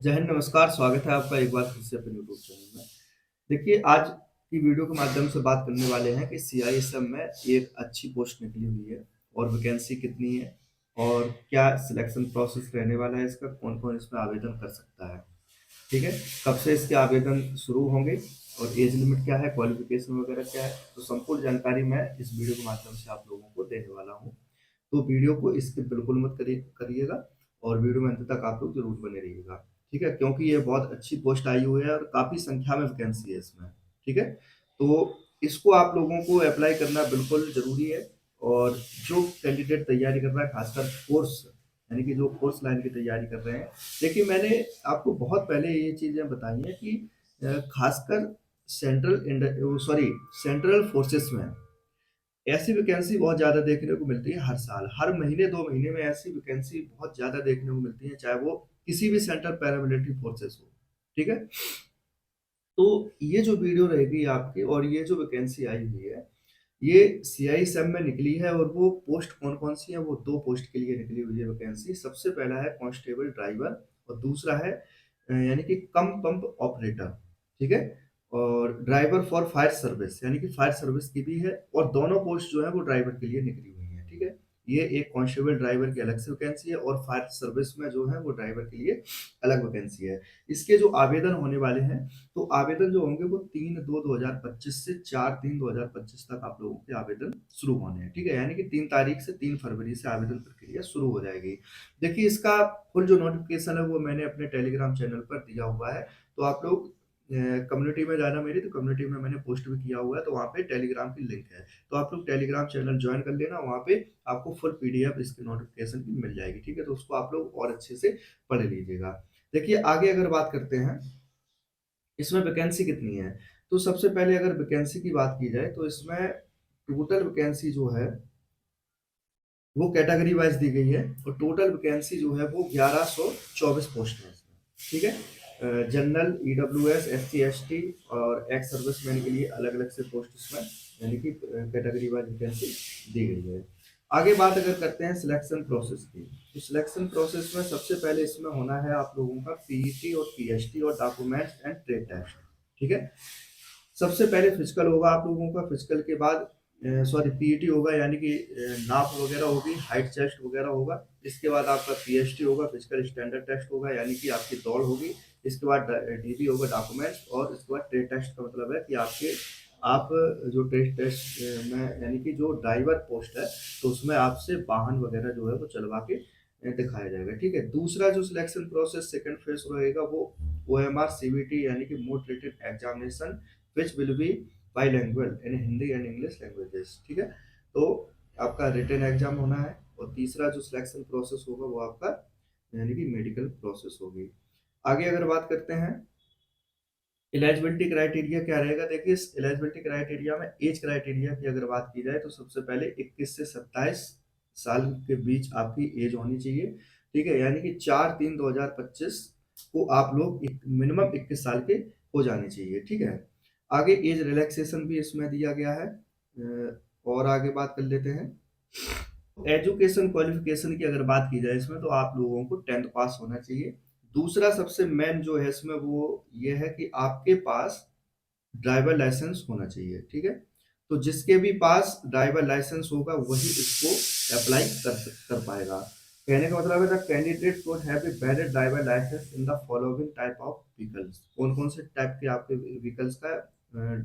जय हिंद, नमस्कार। स्वागत है आपका एक बार फिर से अपने यूट्यूब चैनल में। देखिए, आज की वीडियो के माध्यम से बात करने वाले हैं कि सीआईएसएफ में एक अच्छी पोस्ट निकली हुई है और वैकेंसी कितनी है और क्या सिलेक्शन प्रोसेस रहने वाला है, इसका कौन कौन इसमें आवेदन कर सकता है। ठीक है, कब से इसके आवेदन शुरू होंगे और एज लिमिट क्या है, क्वालिफिकेशन वगैरह क्या है, तो संपूर्ण जानकारी मैं इस वीडियो के माध्यम से आप लोगों को देने वाला हूँ। तो वीडियो को स्किप बिल्कुल मत करिएगा और वीडियो में अंत तक आप लोग जरूर बने रहिएगा। ठीक है, क्योंकि ये बहुत अच्छी पोस्ट आई हुई है और काफी संख्या में वैकेंसी है इसमें। ठीक है, तो इसको आप लोगों को अप्लाई करना बिल्कुल जरूरी है। और जो कैंडिडेट तैयारी कर रहा है, खासकर कोर्स यानी कि जो कोर्स लाइन की तैयारी कर रहे हैं, देखिए मैंने आपको बहुत पहले ये चीजें बताई हैं कि खासकर सेंट्रल फोर्सेस में ऐसी वैकेंसी बहुत ज़्यादा देखने को मिलती है हर साल। हर महीने 2 महीने में ऐसी वैकेंसी बहुत ज़्यादा देखने को मिलती है, चाहे वो किसी भी सेंट्रल पैरामिलिट्री फोर्सेस हो। ठीक है? तो ये जो वीडियो रहेगी आपकी और ये जो वैकेंसी आई हुई है, ये सीआईएसएफ में निकली है और वो पोस्ट कौन-कौन सी है, वो 2 पोस्ट के लिए निकली हुई है वैकेंसी। सबसे पहला है कांस्टेबल ड्राइवर और दूसरा है यानी कि कम पंप ऑपरेटर। ठीक है? और ड्राइवर फॉर फायर सर्विस यानी कि फायर सर्विस की भी है और दोनों पोस्ट जो है वो ड्राइवर के लिए निकली हुई हैं। ठीक है? ये एक कांस्टेबल ड्राइवर की अलग से वैकेंसी है और फायर सर्विस में जो है वो ड्राइवर के लिए अलग वैकेंसी है। इसके जो आवेदन होने वाले हैं, तो आवेदन जो होंगे वो 3/2/2025 से 4/3/2025 तक आप लोगों के आवेदन शुरू होने हैं। ठीक है, यानी कि 3 तारीख से 3 फरवरी से आवेदन प्रक्रिया शुरू हो जाएगी। देखिए, इसका फुल जो नोटिफिकेशन है वो मैंने अपने टेलीग्राम चैनल पर दिया हुआ है। तो आप लोग कम्युनिटी में जाना, मेरी तो कम्युनिटी में मैंने पोस्ट भी किया हुआ है, तो वहाँ पे टेलीग्राम की लिंक है। तो आप लोग टेलीग्राम चैनल ज्वाइन कर लेना, वहाँ पे आपको फुल पीडीएफ इसके नोटिफिकेशन की मिल जाएगी। ठीक है, तो उसको आप लोग और अच्छे से पढ़ लीजिएगा। देखिए, आगे अगर बात करते हैं इसमें वैकेंसी कितनी है, तो सबसे पहले अगर वैकेंसी की बात की जाए तो इसमें टोटल वैकेंसी जो है वो कैटेगरी वाइज दी गई है और टोटल वैकेंसी जो है वो 1124 पोस्ट है इसमें। ठीक है, जनरल, ईडब्ल्यूएस, एससी, एसटी और एक्स सर्विसमैन के लिए अलग अलग से पोस्ट इसमें यानी कि कैटेगरी वाइज वैकेंसी दी गई है। आगे बात अगर करते हैं सिलेक्शन प्रोसेस की, तो सिलेक्शन प्रोसेस में सबसे पहले इसमें होना है आप लोगों का पीईटी और पीएचडी और डॉक्यूमेंट्स एंड ट्रेड टेस्ट। ठीक है, सबसे पहले फिजिकल होगा आप लोगों का, फिजिकल के बाद सॉरी पीईटी होगा यानी कि नाप वगैरह होगी, हाइट चेस्ट वगैरह होगा। इसके बाद आपका पीएचडी होगा, फिजिकल स्टैंडर्ड टेस्ट होगा यानी कि आपकी दौड़ होगी। इसके बाद डीबी होगा, डॉक्यूमेंट्स। और इसके बाद ट्रेड टेस्ट का मतलब है कि आप जो ट्रेड टेस्ट में यानी कि जो ड्राइवर पोस्ट है, तो उसमें आपसे वाहन वगैरह जो है वो चलवा के दिखाया जाएगा। ठीक है, दूसरा जो सिलेक्शन प्रोसेस सेकंड फेज रहेगा वो ओएमआर सीबीटी यानी कि mode written examination which will be bilingual in Hindi and English languages. ठीक है, तो आपका रिटन एग्जाम होना है और तीसरा जो सिलेक्शन प्रोसेस होगा वो आपका यानी कि मेडिकल प्रोसेस होगी। आगे अगर बात करते हैं एलिजिबिलिटी क्राइटेरिया क्या रहेगा, देखिए इस एलिजिबिलिटी क्राइटेरिया में एज क्राइटेरिया की अगर बात की जाए तो सबसे पहले 21 से 27 साल के बीच आपकी एज होनी चाहिए। ठीक है, यानी कि 4/3/2025 को आप लोग मिनिमम 21 साल के हो जाने चाहिए। ठीक है, आगे एज रिलैक्सेशन भी इसमें दिया गया है। और आगे बात कर लेते हैं एजुकेशन क्वालिफिकेशन की अगर बात की जाए इसमें, तो आप लोगों को 10th पास होना चाहिए। दूसरा सबसे मेन जो है इसमें वो ये है कि आपके पास ड्राइवर लाइसेंस होना चाहिए। ठीक है, तो जिसके भी पास ड्राइवर लाइसेंस होगा वही इसको अप्लाई कर पाएगा। कहने का मतलब है the candidate should have a valid driver licence in the following type of vehicles. कौन कौन से टाइप के आपके व्हीकल्स का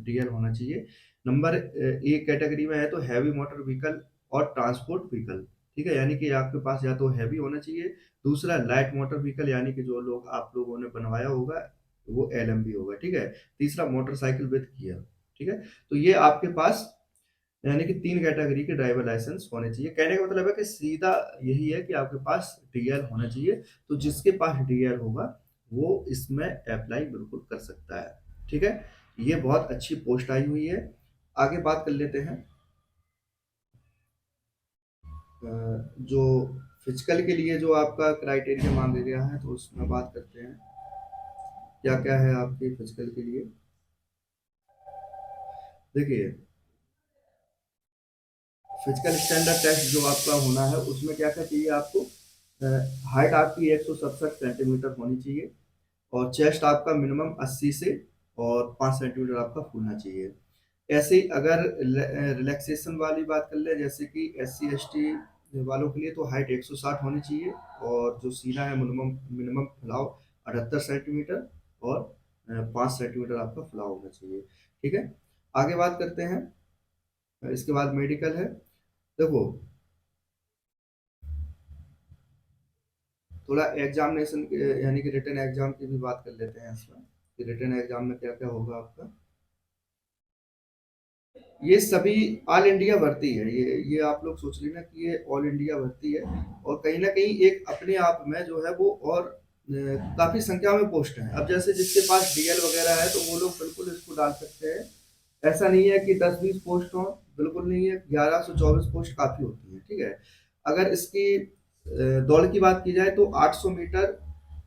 डीएल होना चाहिए। नंबर ए कैटेगरी में है तो हैवी मोटर व्हीकल और ट्रांसपोर्ट व्हीकल। ठीक है, यानी कि आपके पास या तो हैवी होना चाहिए, दूसरा लाइट मोटर व्हीकल यानी कि जो लोग आप लोगों ने बनवाया होगा वो एलएमवी होगा। ठीक है, तीसरा मोटरसाइकिल विद गियर। ठीक है, तो ये आपके पास यानी कि 3 कैटेगरी के ड्राइवर लाइसेंस होने चाहिए। कहने का मतलब है कि सीधा यही है कि आपके पास डीएल होना चाहिए। तो जिसके पास डीएल होगा वो इसमें अप्लाई बिल्कुल कर सकता है। ठीक है, ये बहुत अच्छी पोस्ट आई हुई है। आगे बात कर लेते हैं जो फिजिकल के लिए जो आपका क्राइटेरिया मांगा गया है, तो उसमें बात करते हैं क्या क्या है आपके फिजिकल के लिए। देखिए, फिजिकल स्टैंडर्ड टेस्ट जो आपका होना है उसमें क्या क्या चाहिए आपको। हाइट आपकी 167 सेंटीमीटर होनी चाहिए। और चेस्ट आपका मिनिमम 80 से और 5 सेंटीमीटर आपका फूलना चाहिए। ऐसे ही अगर रिलैक्सेशन वाली बात कर ले, जैसे कि SC ST वालों के लिए तो हाइट 160 होनी चाहिए, और जो सीना है मिनिमम मिनिमम फुलाव 78 सेंटीमीटर, और 5 सेंटीमीटर आपका फुलाव होना चाहिए। ठीक है, आगे बात करते हैं। इसके बाद मेडिकल है। देखो, थोड़ा एग्जामिनेशन यानी कि रिटन एग्जाम की भी बात कर लेते हैं इसमें, कि रिटन एग्जाम में क्या क्या होगा आपका। ये सभी ऑल इंडिया भर्ती है, ये आप लोग सोच लेना कि ये ऑल इंडिया भर्ती है, और कहीं ना कहीं एक अपने आप में जो है वो, और काफी संख्या में पोस्ट हैं। अब जैसे जिसके पास DL वगैरह है तो वो लोग बिल्कुल इसको डाल सकते हैं। ऐसा नहीं है कि 10-20 पोस्ट हो, बिल्कुल नहीं है, 11 से 24 पोस्ट काफी होती है। ठीक है, अगर इसकी दौड़ की बात की जाए तो 800 मीटर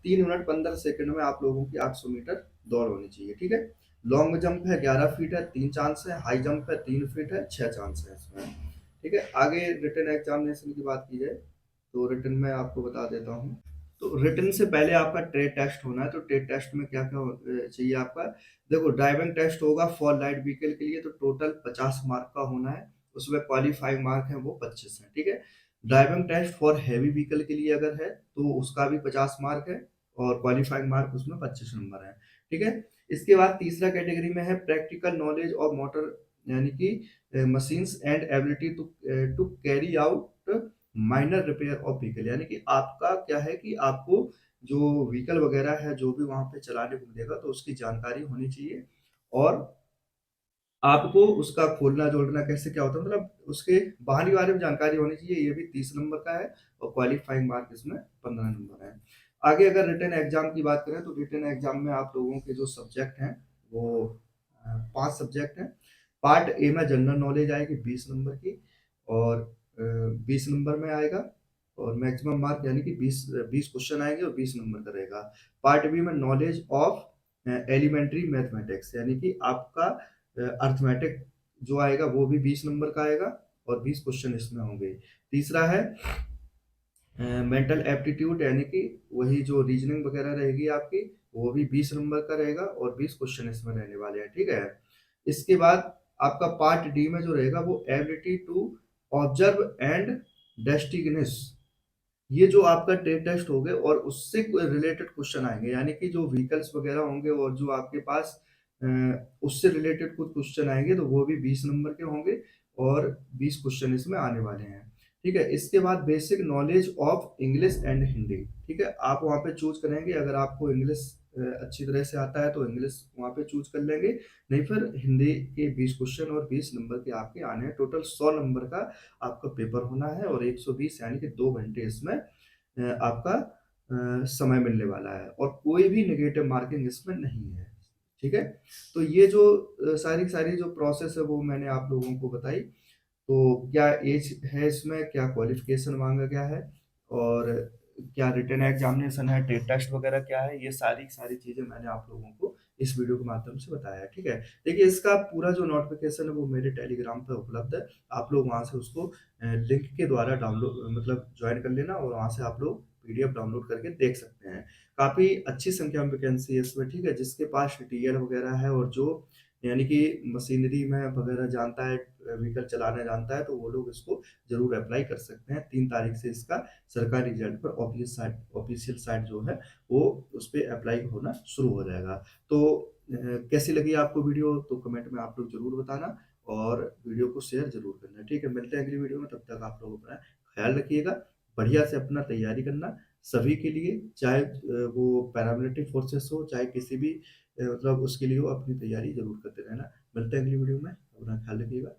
3 मिनट 15 सेकंड में आप लोगों की 800 मीटर दौड़ होनी चाहिए। ठीक है, लॉन्ग जंप है 11 फीट है, 3 चांस है। हाई जंप है 3 फीट है, 6 चांस है इसमें। ठीक है, आगे रिटन एग्जामिनेशन की बात की जाए तो रिटन में आपको बता देता हूँ। तो रिटन से पहले आपका ट्रेड टेस्ट होना है। तो ट्रेड टेस्ट में क्या क्या चाहिए आपका। देखो, ड्राइविंग टेस्ट होगा फॉर लाइट व्हीकल के लिए, तो टोटल 50 मार्क का होना है। उसमें क्वालिफाइंग मार्क है वो 25 है। ठीक है, driving test for heavy vehicle के लिए अगर है तो उसका भी 50 मार्क है, और क्वालिफाइंग मार्क उसमें 25 नंबर है। ठीक है, इसके बाद तीसरा कैटेगरी में है प्रैक्टिकल नॉलेज और मोटर, यानी कि machines and ability to to carry out minor repair of vehicle, यानी कि आपका क्या है कि आपको जो व्हीकल वगैरह है जो भी वहां पे चलाने को मिलेगा तो उसकी जानकारी होनी चाहिए, और आपको उसका खोलना जोड़ना कैसे क्या होता है, मतलब उसके वाहन के बारे में जानकारी होनी चाहिए। ये भी 30 नंबर का है, और क्वालिफाइंग मार्क इसमें 15 नंबर है। आगे अगर रिटन एग्जाम की बात करें तो रिटन एग्जाम में आप लोगों के जो सब्जेक्ट हैं वो 5 सब्जेक्ट हैं। पार्ट ए में जनरल नॉलेज आएगी 20 नंबर की, और 20 नंबर में आएगा, और मैक्सिमम मार्क यानी कि 20 क्वेश्चन आएंगे और 20 नंबर का रहेगा। पार्ट बी में नॉलेज ऑफ एलिमेंट्री मैथमेटिक्स, यानी कि आपका अर्थमेटिक जो आएगा वो भी 20 नंबर का आएगा, और 20 क्वेश्चन इसमें होंगे। तीसरा है मेंटल एप्टीट्यूड, यानी कि वही जो रीजनिंग वगैरह रहेगी आपकी, वो भी 20 नंबर का रहेगा, और 20 क्वेश्चन इसमें रहने वाले हैं। ठीक है, इसके बाद आपका पार्ट डी में जो रहेगा वो ability to observe and distinguish, ये जो आपका ट्रेड टेस्ट हो गए और उससे रिलेटेड क्वेश्चन आएंगे, यानी कि जो व्हीकल्स वगैरह होंगे और जो आपके पास अ, उससे रिलेटेड कुछ क्वेश्चन आएंगे तो वो भी 20 नंबर के होंगे, और 20 क्वेश्चन इसमें आने वाले हैं। ठीक है, इसके बाद basic knowledge of English and Hindi. ठीक है, आप वहाँ पे चूज करेंगे, अगर आपको इंग्लिश अच्छी तरह से आता है तो इंग्लिश वहाँ पे चूज कर लेंगे, नहीं फिर हिंदी के 20 क्वेश्चन और 20 नंबर के आपके आने हैं। टोटल 100 नंबर का आपका पेपर होना है, और 120 यानी कि 2 घंटे इसमें आपका समय मिलने वाला है, और कोई भी नेगेटिव मार्किंग इसमें नहीं है। ठीक है, तो ये जो सारी सारी जो प्रोसेस है वो मैंने आप लोगों को बताई। तो क्या एज है इसमें, क्या क्वालिफिकेशन मांगा गया है, और क्या रिटन एग्जामिनेशन है, टेट टेस्ट वगैरह क्या है, ये सारी सारी चीजें मैंने आप लोगों को इस वीडियो के माध्यम से बताया है। ठीक है, देखिए इसका पूरा जो नोटिफिकेशन है वो मेरे टेलीग्राम पे उपलब्ध है। आप लोग वहां से उसको लिंक के द्वारा डाउनलोड मतलब ज्वाइन कर लेना, और वहां से आप लोग PDF डाउनलोड करके देख सकते हैं। काफी अच्छी संख्या में वैकेंसी है इसमें। ठीक है, जिसके पास DL वगैरह है और जो यानी कि मशीनरी में वगैरह जानता है, व्हीकल चलाना जानता है, तो वो लोग इसको जरूर अप्लाई कर सकते हैं। 3 तारीख से इसका सरकारी रिजल्ट पर ऑफिशियल साइट जो है वो उस पर अप्लाई होना शुरू हो जाएगा। तो कैसी लगी आपको वीडियो, तो कमेंट में आप लोग जरूर बताना, और वीडियो को शेयर जरूर करना। ठीक है, मिलते हैं अगली वीडियो में, तब तक आप लोग अपना ख्याल रखिएगा, बढ़िया से अपना तैयारी करना सभी के लिए, चाहे वो पैरामिलिट्री फोर्सेस हो, चाहे किसी भी मतलब उसके लिए हो, अपनी तैयारी जरूर करते रहना। मिलते हैं अगली वीडियो में, अपना ख्याल रखिएगा।